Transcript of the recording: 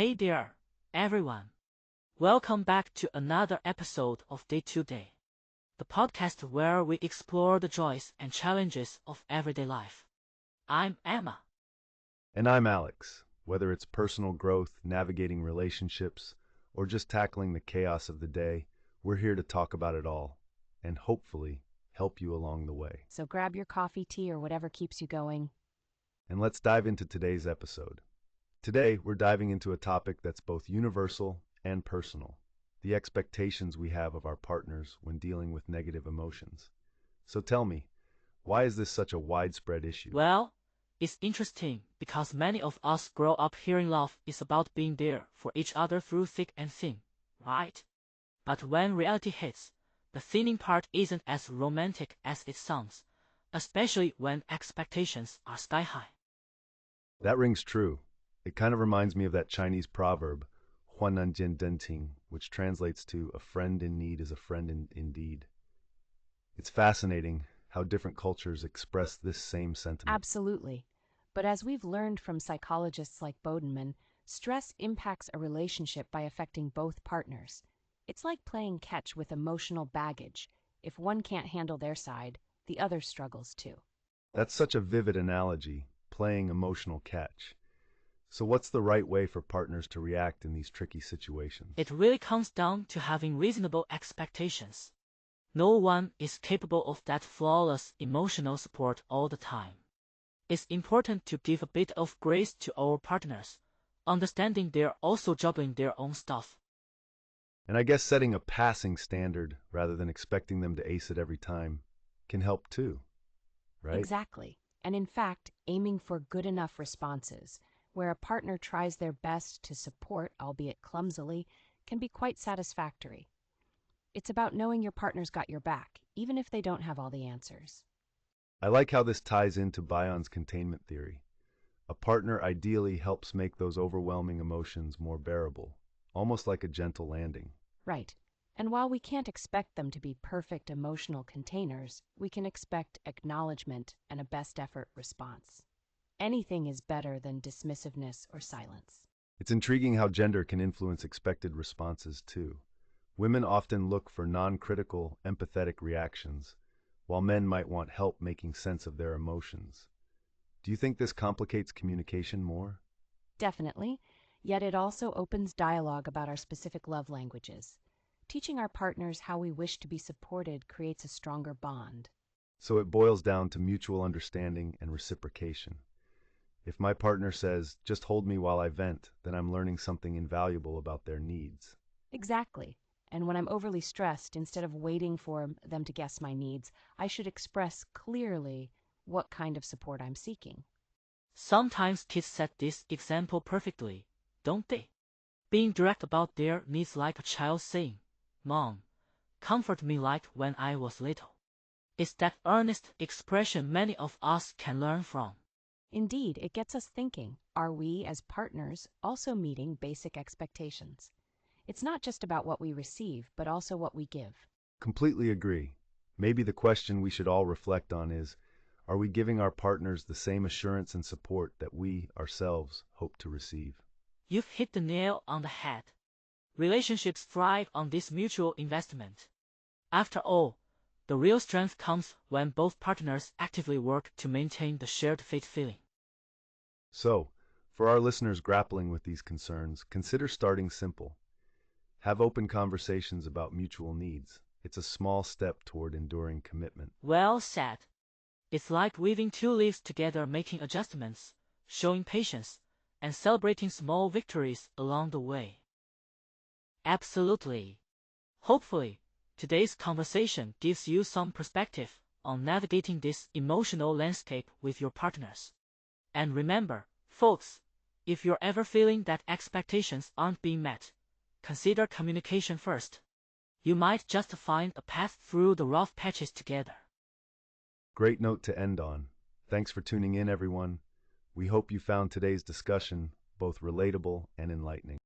Hey there, everyone. Welcome back to another episode of Day to Day, the podcast where we explore the joys and challenges of everyday life. I'm Emma. And I'm Alex. Whether it's personal growth, navigating relationships, or just tackling the chaos of the day, we're here to talk about it all and hopefully help you along the way. So grab your coffee, tea, or whatever keeps you going. And let's dive into today's episode. Today, we're diving into a topic that's both universal and personal, the expectations we have of our partners when dealing with negative emotions. So tell me, why is this such a widespread issue? Well, it's interesting because many of us grow up hearing love is about being there for each other through thick and thin, right? But when reality hits, the thinning part isn't as romantic as it sounds, especially when expectations are sky high. That rings true. It kind of reminds me of that Chinese proverb, 患难见真情, which translates to a friend in need is a friend indeed. It's fascinating how different cultures express this same sentiment. Absolutely. But as we've learned from psychologists like Bodenman, stress impacts a relationship by affecting both partners. It's like playing catch with emotional baggage. If one can't handle their side, the other struggles too. That's such a vivid analogy, playing emotional catch. So what's the right way for partners to react in these tricky situations? It really comes down to having reasonable expectations. No one is capable of that flawless emotional support all the time. It's important to give a bit of grace to our partners, understanding they're also juggling their own stuff. And I guess setting a passing standard rather than expecting them to ace it every time can help too, right? Exactly. And in fact, aiming for good enough responses, where a partner tries their best to support, albeit clumsily, can be quite satisfactory. It's about knowing your partner's got your back, even if they don't have all the answers. I like how this ties into Bayon's containment theory. A partner ideally helps make those overwhelming emotions more bearable, almost like a gentle landing. Right. And while we can't expect them to be perfect emotional containers, we can expect acknowledgement and a best effort response. Anything is better than dismissiveness or silence. It's intriguing how gender can influence expected responses too. Women often look for non-critical, empathetic reactions, while men might want help making sense of their emotions. Do you think this complicates communication more? Definitely, yet it also opens dialogue about our specific love languages. Teaching our partners how we wish to be supported creates a stronger bond. So it boils down to mutual understanding and reciprocation. If my partner says, just hold me while I vent, then I'm learning something invaluable about their needs. Exactly. And when I'm overly stressed, instead of waiting for them to guess my needs, I should express clearly what kind of support I'm seeking. Sometimes kids set this example perfectly, don't they? Being direct about their needs like a child saying, "Mom, comfort me like when I was little." It's that earnest expression many of us can learn from. Indeed, it gets us thinking, are we, as partners, also meeting basic expectations? It's not just about what we receive, but also what we give. Completely agree. Maybe the question we should all reflect on is, are we giving our partners the same assurance and support that we ourselves hope to receive? You've hit the nail on the head. Relationships thrive on this mutual investment. After all, the real strength comes when both partners actively work to maintain the shared faith feeling. So, for our listeners grappling with these concerns, consider starting simple. Have open conversations about mutual needs. It's a small step toward enduring commitment. Well said. It's like weaving two leaves together, making adjustments, showing patience, and celebrating small victories along the way. Absolutely. Hopefully, today's conversation gives you some perspective on navigating this emotional landscape with your partners. And remember, folks, if you're ever feeling that expectations aren't being met, consider communication first. You might just find a path through the rough patches together. Great note to end on. Thanks for tuning in, everyone. We hope you found today's discussion both relatable and enlightening.